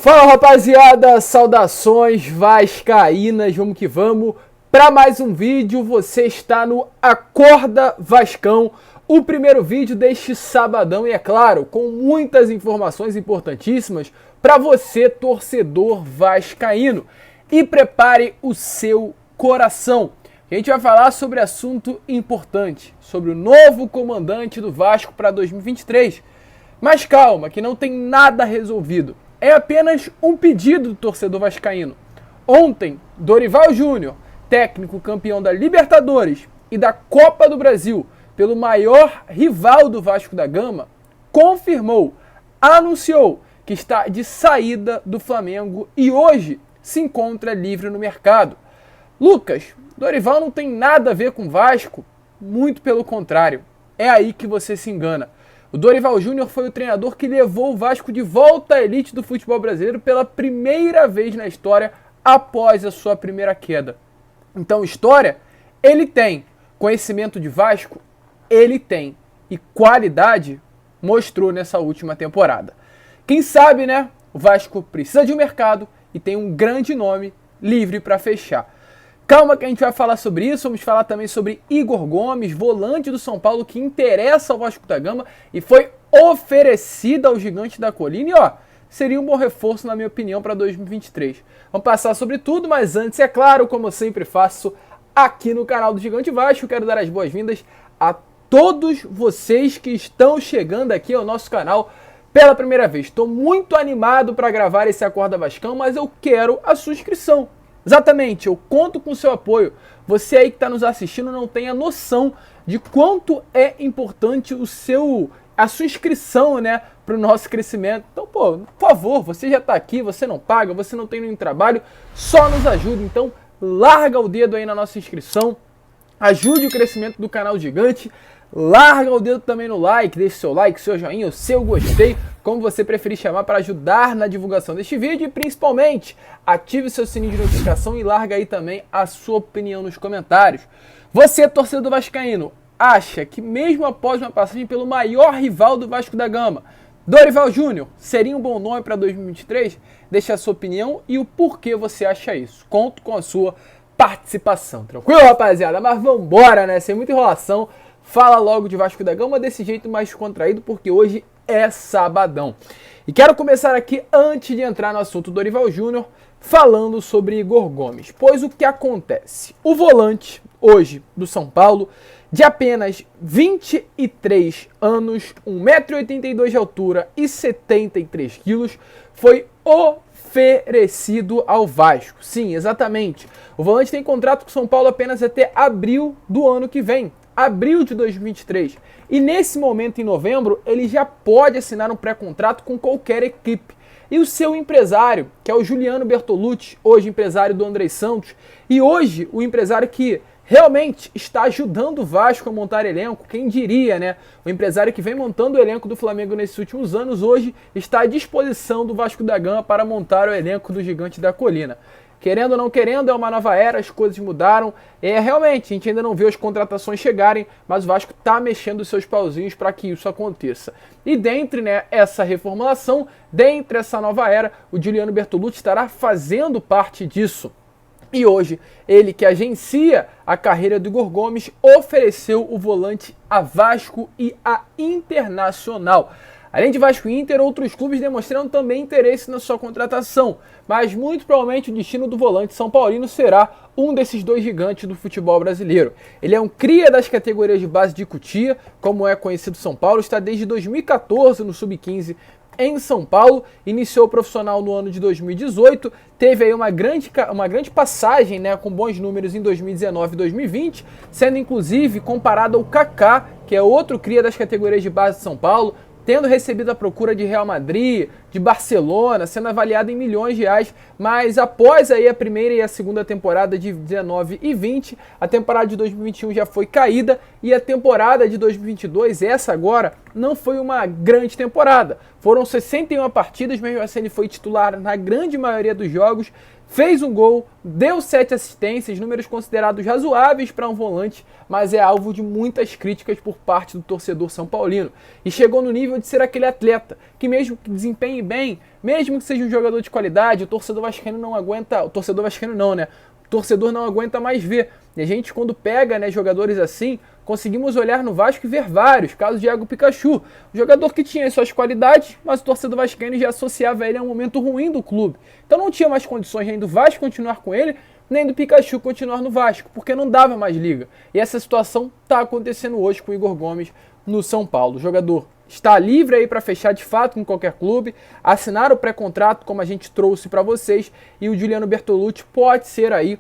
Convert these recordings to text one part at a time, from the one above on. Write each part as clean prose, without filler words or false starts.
Fala rapaziada, saudações vascaínas, vamos que vamos para mais um vídeo. Você está no Acorda Vascão, o primeiro vídeo deste sabadão e é claro, com muitas informações importantíssimas para você torcedor vascaíno. E prepare o seu coração. A gente vai falar sobre assunto importante, sobre o novo comandante do Vasco para 2023. Mas calma, que não tem nada resolvido. É apenas um pedido do torcedor vascaíno. Ontem, Dorival Júnior, técnico campeão da Libertadores e da Copa do Brasil, pelo maior rival do Vasco da Gama, anunciou que está de saída do Flamengo e hoje se encontra livre no mercado. Lucas, Dorival não tem nada a ver com o Vasco? Muito pelo contrário. É aí que você se engana. O Dorival Júnior foi o treinador que levou o Vasco de volta à elite do futebol brasileiro pela primeira vez na história após a sua primeira queda. Então, história, ele tem. Conhecimento de Vasco, ele tem. E qualidade, mostrou nessa última temporada. Quem sabe, né? O Vasco precisa de um mercado e tem um grande nome livre para fechar. Calma que a gente vai falar sobre isso, vamos falar também sobre Igor Gomes, volante do São Paulo que interessa ao Vasco da Gama e foi oferecido ao Gigante da Colina e seria um bom reforço na minha opinião para 2023. Vamos passar sobre tudo, mas antes, é claro, como eu sempre faço aqui no canal do Gigante Vasco, quero dar as boas-vindas a todos vocês que estão chegando aqui ao nosso canal pela primeira vez. Estou muito animado para gravar esse Acorda Vascão, mas eu quero a sua inscrição. Exatamente, eu conto com o seu apoio. Você aí que está nos assistindo não tem a noção de quanto é importante a sua inscrição, né, para o nosso crescimento. Então, por favor, você já está aqui, você não paga, você não tem nenhum trabalho, só nos ajuda. Então, larga o dedo aí na nossa inscrição, ajude o crescimento do canal Gigante, larga o dedo também no like, deixe seu like, seu joinha, o seu gostei, como você preferir chamar, para ajudar na divulgação deste vídeo e principalmente ative seu sininho de notificação e larga aí também a sua opinião nos comentários. Você, torcedor vascaíno, acha que mesmo após uma passagem pelo maior rival do Vasco da Gama, Dorival Júnior, seria um bom nome para 2023? Deixe a sua opinião e o porquê você acha isso. Conto com a sua participação. Tranquilo, rapaziada? Mas vambora, né? Sem muita enrolação. Fala logo de Vasco da Gama desse jeito mais contraído, porque hoje é sabadão. E quero começar aqui, antes de entrar no assunto Dorival Júnior, falando sobre Igor Gomes. Pois o que acontece? O volante, hoje, do São Paulo, de apenas 23 anos, 1,82 m de altura e 73 quilos, foi oferecido ao Vasco. Sim, exatamente. O volante tem contrato com o São Paulo apenas até abril do ano que vem. Abril de 2023. E nesse momento, em novembro, ele já pode assinar um pré-contrato com qualquer equipe. E o seu empresário, que é o Juliano Bertolucci, hoje empresário do Andrés Santos, e hoje o empresário que realmente está ajudando o Vasco a montar elenco, quem diria, né? O empresário que vem montando o elenco do Flamengo nesses últimos anos, hoje está à disposição do Vasco da Gama para montar o elenco do Gigante da Colina. Querendo ou não querendo, é uma nova era, as coisas mudaram. Realmente, a gente ainda não viu as contratações chegarem, mas o Vasco está mexendo os seus pauzinhos para que isso aconteça. E dentre, né, essa reformulação, dentre essa nova era, o Juliano Bertolucci estará fazendo parte disso. E hoje, ele que agencia a carreira do Igor Gomes, ofereceu o volante a Vasco e a Internacional. Além de Vasco e Inter, outros clubes demonstraram também interesse na sua contratação, mas muito provavelmente o destino do volante são paulino será um desses dois gigantes do futebol brasileiro. Ele é um cria das categorias de base de Cotia, como é conhecido São Paulo, está desde 2014 no Sub-15 em São Paulo, iniciou o profissional no ano de 2018, teve aí uma grande passagem, né, com bons números em 2019 e 2020, sendo inclusive comparado ao Kaká, que é outro cria das categorias de base de São Paulo, tendo recebido a procura de Real Madrid, de Barcelona, sendo avaliado em milhões de reais, mas após aí a primeira e a segunda temporada de 19 e 20, a temporada de 2021 já foi caída e a temporada de 2022, essa agora, não foi uma grande temporada. Foram 61 partidas, mesmo assim ele foi titular na grande maioria dos jogos, fez um gol, deu 7 assistências, números considerados razoáveis para um volante, mas é alvo de muitas críticas por parte do torcedor são paulino. E chegou no nível de ser aquele atleta que, mesmo que desempenhe bem, mesmo que seja um jogador de qualidade, o torcedor vascaíno não aguenta, o torcedor vascaíno não, né? O torcedor não aguenta mais ver. E a gente, quando pega, né, jogadores assim, conseguimos olhar no Vasco e ver vários, caso de Iago Pikachu, um jogador que tinha suas qualidades, mas o torcedor vascaíno já associava ele a um momento ruim do clube. Então não tinha mais condições nem do Vasco continuar com ele, nem do Pikachu continuar no Vasco, porque não dava mais liga. E essa situação está acontecendo hoje com o Igor Gomes no São Paulo. O jogador está livre aí para fechar de fato com qualquer clube, assinar o pré-contrato, como a gente trouxe para vocês, e o Juliano Bertolucci pode ser aí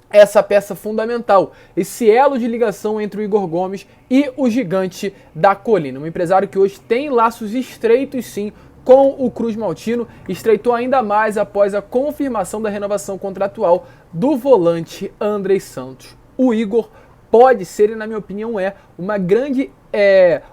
essa peça fundamental, esse elo de ligação entre o Igor Gomes e o gigante da colina. Um empresário que hoje tem laços estreitos sim com o Cruz Maltino, estreitou ainda mais após a confirmação da renovação contratual do volante Andrei Santos. O Igor pode ser, e na minha opinião é, uma grande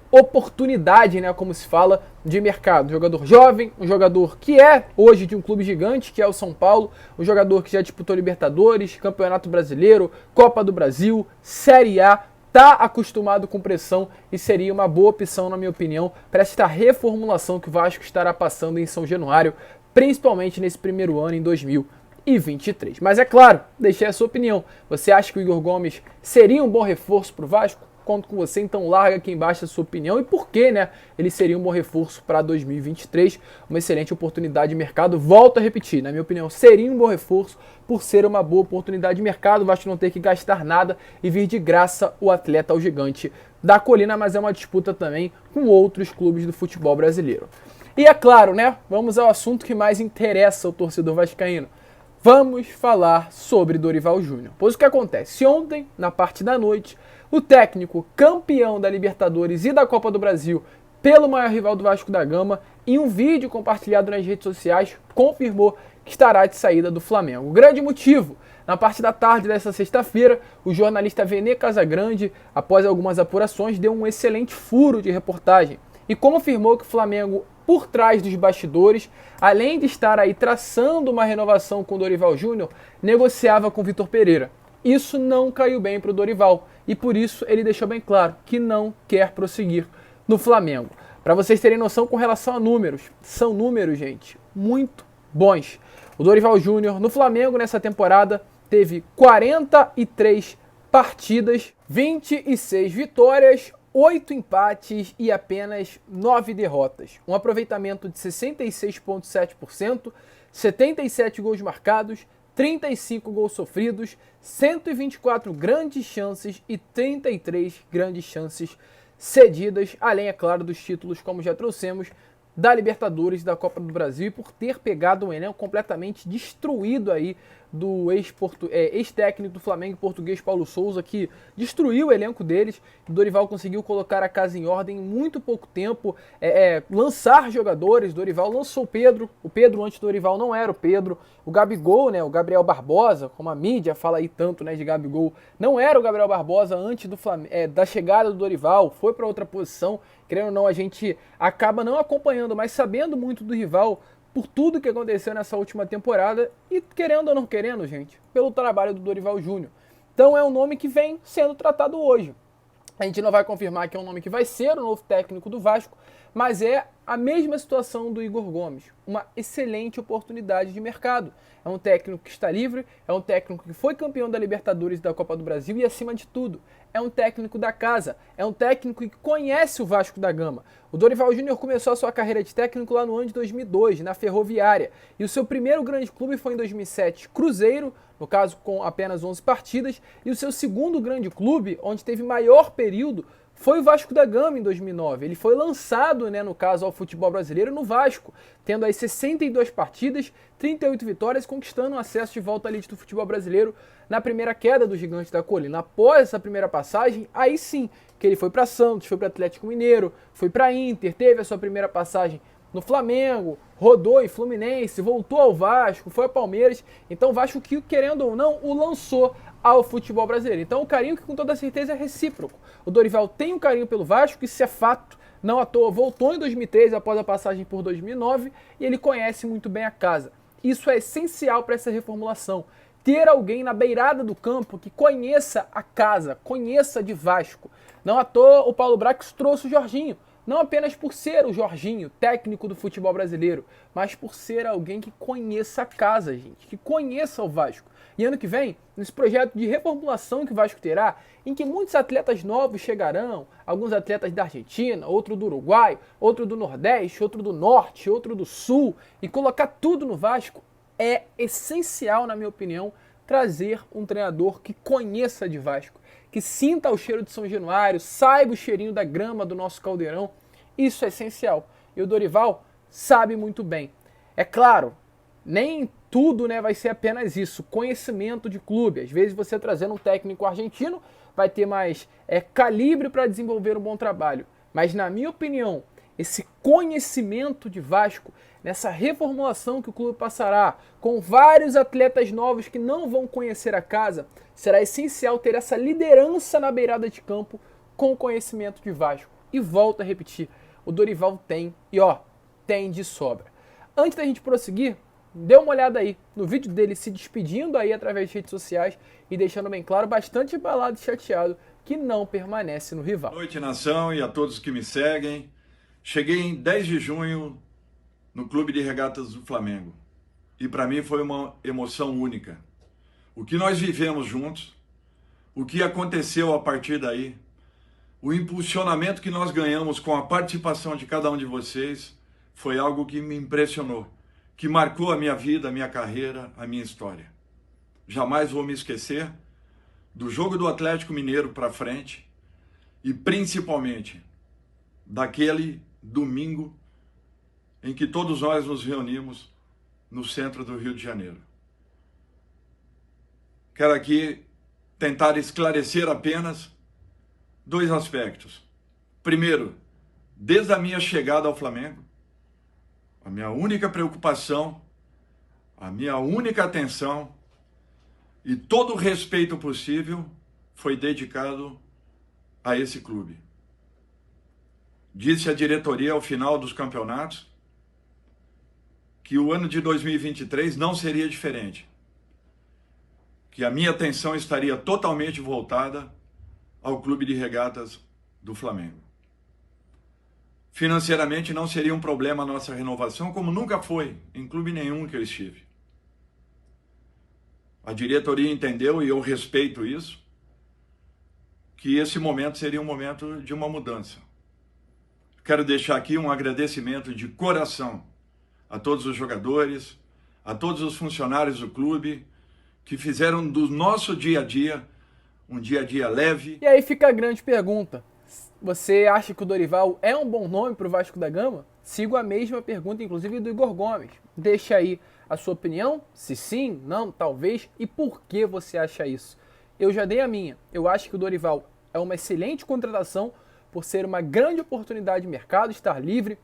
oportunidade, né, como se fala, de mercado. Um jogador jovem, um jogador que é hoje de um clube gigante, que é o São Paulo, um jogador que já disputou Libertadores, Campeonato Brasileiro, Copa do Brasil, Série A, está acostumado com pressão e seria uma boa opção, na minha opinião, para esta reformulação que o Vasco estará passando em São Januário, principalmente nesse primeiro ano, em 2023. Mas é claro, deixei a sua opinião. Você acha que o Igor Gomes seria um bom reforço para o Vasco? Conto com você, então larga aqui embaixo a sua opinião e por que, né, ele seria um bom reforço para 2023, uma excelente oportunidade de mercado. Volto a repetir, na minha opinião, seria um bom reforço por ser uma boa oportunidade de mercado, o Vasco não ter que gastar nada e vir de graça o atleta ao gigante da colina, mas é uma disputa também com outros clubes do futebol brasileiro. E é claro, né, vamos ao assunto que mais interessa ao torcedor vascaíno. Vamos falar sobre Dorival Júnior. Pois o que acontece? Ontem, na parte da noite, o técnico campeão da Libertadores e da Copa do Brasil pelo maior rival do Vasco da Gama, em um vídeo compartilhado nas redes sociais, confirmou que estará de saída do Flamengo. O grande motivo, na parte da tarde dessa sexta-feira, o jornalista Vene Casagrande, após algumas apurações, deu um excelente furo de reportagem e confirmou que o Flamengo, por trás dos bastidores, além de estar aí traçando uma renovação com o Dorival Júnior, negociava com o Vitor Pereira. Isso não caiu bem para o Dorival e por isso ele deixou bem claro que não quer prosseguir no Flamengo. Para vocês terem noção com relação a números, são números, gente, muito bons. O Dorival Júnior no Flamengo nessa temporada teve 43 partidas, 26 vitórias, 8 empates e apenas 9 derrotas. Um aproveitamento de 66,7%, 77 gols marcados, 35 gols sofridos, 124 grandes chances e 33 grandes chances cedidas, além, é claro, dos títulos, como já trouxemos, da Libertadores e da Copa do Brasil, e por ter pegado um elenco completamente destruído aí do ex-técnico do Flamengo português Paulo Sousa, que destruiu o elenco deles. O Dorival conseguiu colocar a casa em ordem em muito pouco tempo, lançar jogadores. O Dorival lançou o Pedro antes do Dorival não era o Pedro, o Gabigol, né, o Gabriel Barbosa, como a mídia fala aí tanto, né, de Gabigol, não era o Gabriel Barbosa antes da chegada do Dorival, foi para outra posição. Querendo ou não, a gente acaba não acompanhando, mas sabendo muito do rival por tudo que aconteceu nessa última temporada e, querendo ou não querendo, gente, pelo trabalho do Dorival Júnior. Então é um nome que vem sendo tratado hoje. A gente não vai confirmar que é um nome que vai ser o novo técnico do Vasco, mas é a mesma situação do Igor Gomes. Uma excelente oportunidade de mercado. É um técnico que está livre, é um técnico que foi campeão da Libertadores e da Copa do Brasil e, acima de tudo, é um técnico da casa, é um técnico que conhece o Vasco da Gama. O Dorival Júnior começou a sua carreira de técnico lá no ano de 2002, na Ferroviária, e o seu primeiro grande clube foi em 2007, Cruzeiro, no caso com apenas 11 partidas, e o seu segundo grande clube, onde teve maior período, foi o Vasco da Gama em 2009. Ele foi lançado, né, no caso, ao futebol brasileiro no Vasco, tendo aí 62 partidas, 38 vitórias, conquistando o acesso de volta à elite do futebol brasileiro na primeira queda do Gigante da Colina. Após essa primeira passagem, aí sim, que ele foi para Santos, foi para Atlético Mineiro, foi para Inter, teve a sua primeira passagem no Flamengo, rodou em Fluminense, voltou ao Vasco, foi ao Palmeiras. Então o Vasco, que querendo ou não, o lançou ao futebol brasileiro. Então o carinho que com toda certeza é recíproco. O Dorival tem um carinho pelo Vasco, isso é fato, não à toa, voltou em 2013 após a passagem por 2009 e ele conhece muito bem a casa. Isso é essencial para essa reformulação. Ter alguém na beirada do campo que conheça a casa, conheça de Vasco. Não à toa o Paulo Brax trouxe o Jorginho. Não apenas por ser o Jorginho, técnico do futebol brasileiro, mas por ser alguém que conheça a casa, gente, que conheça o Vasco. E ano que vem, nesse projeto de reformulação que o Vasco terá, em que muitos atletas novos chegarão, alguns atletas da Argentina, outro do Uruguai, outro do Nordeste, outro do Norte, outro do Sul, e colocar tudo no Vasco, é essencial, na minha opinião, trazer um treinador que conheça de Vasco, que sinta o cheiro de São Januário, saiba o cheirinho da grama do nosso caldeirão. Isso é essencial. E o Dorival sabe muito bem. É claro, nem tudo, né, vai ser apenas isso, conhecimento de clube. Às vezes você trazendo um técnico argentino vai ter mais calibre para desenvolver um bom trabalho. Mas na minha opinião, esse conhecimento de Vasco, nessa reformulação que o clube passará, com vários atletas novos que não vão conhecer a casa, será essencial ter essa liderança na beirada de campo com conhecimento de Vasco. E volto a repetir, o Dorival tem, e tem de sobra. Antes da gente prosseguir, dê uma olhada aí no vídeo dele se despedindo aí através das redes sociais e deixando bem claro, bastante embalado e chateado, que não permanece no rival. Boa noite, nação, e a todos que me seguem. Cheguei em 10 de junho no Clube de Regatas do Flamengo. E para mim foi uma emoção única. O que nós vivemos juntos, o que aconteceu a partir daí, o impulsionamento que nós ganhamos com a participação de cada um de vocês, foi algo que me impressionou, que marcou a minha vida, a minha carreira, a minha história. Jamais vou me esquecer do jogo do Atlético Mineiro para frente e principalmente daquele domingo em que todos nós nos reunimos no centro do Rio de Janeiro. Quero aqui tentar esclarecer apenas 2 aspectos. Primeiro, desde a minha chegada ao Flamengo, a minha única preocupação, a minha única atenção e todo o respeito possível foi dedicado a esse clube. Disse a diretoria ao final dos campeonatos que o ano de 2023 não seria diferente, que a minha atenção estaria totalmente voltada ao Clube de Regatas do Flamengo. Financeiramente não seria um problema a nossa renovação, como nunca foi em clube nenhum que eu estive. A diretoria entendeu, e eu respeito isso, que esse momento seria um momento de uma mudança. Quero deixar aqui um agradecimento de coração a todos os jogadores, a todos os funcionários do clube, que fizeram do nosso dia a dia um dia a dia leve. E aí fica a grande pergunta. Você acha que o Dorival é um bom nome para o Vasco da Gama? Sigo a mesma pergunta, inclusive, do Igor Gomes. Deixa aí a sua opinião, se sim, não, talvez, e por que você acha isso. Eu já dei a minha. Eu acho que o Dorival é uma excelente contratação por ser uma grande oportunidade de mercado, estar livre,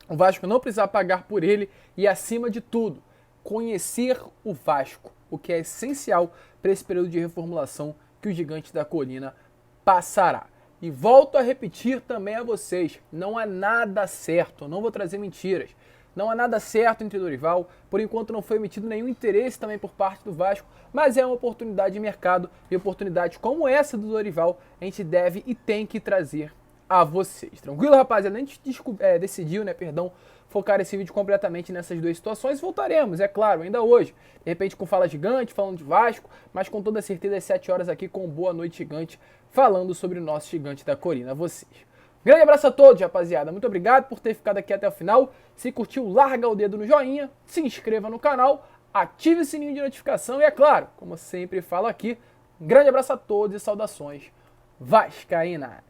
o Vasco não precisar pagar por ele e, acima de tudo, conhecer o Vasco, o que é essencial para esse período de reformulação que o Gigante da Colina passará. E volto a repetir também a vocês, não há nada certo, não vou trazer mentiras, não há nada certo entre Dorival, por enquanto não foi emitido nenhum interesse também por parte do Vasco, mas é uma oportunidade de mercado e oportunidades como essa do Dorival a gente deve e tem que trazer a vocês. Tranquilo, rapaziada? A gente decidiu, focar esse vídeo completamente nessas 2 situações. Voltaremos, é claro, ainda hoje. De repente com Fala Gigante, falando de Vasco, mas com toda certeza às 7 horas aqui com Boa Noite Gigante, falando sobre o nosso Gigante da Colina, vocês. Grande abraço a todos, rapaziada. Muito obrigado por ter ficado aqui até o final. Se curtiu, larga o dedo no joinha, se inscreva no canal, ative o sininho de notificação e, é claro, como eu sempre falo aqui, um grande abraço a todos e saudações vascaínas.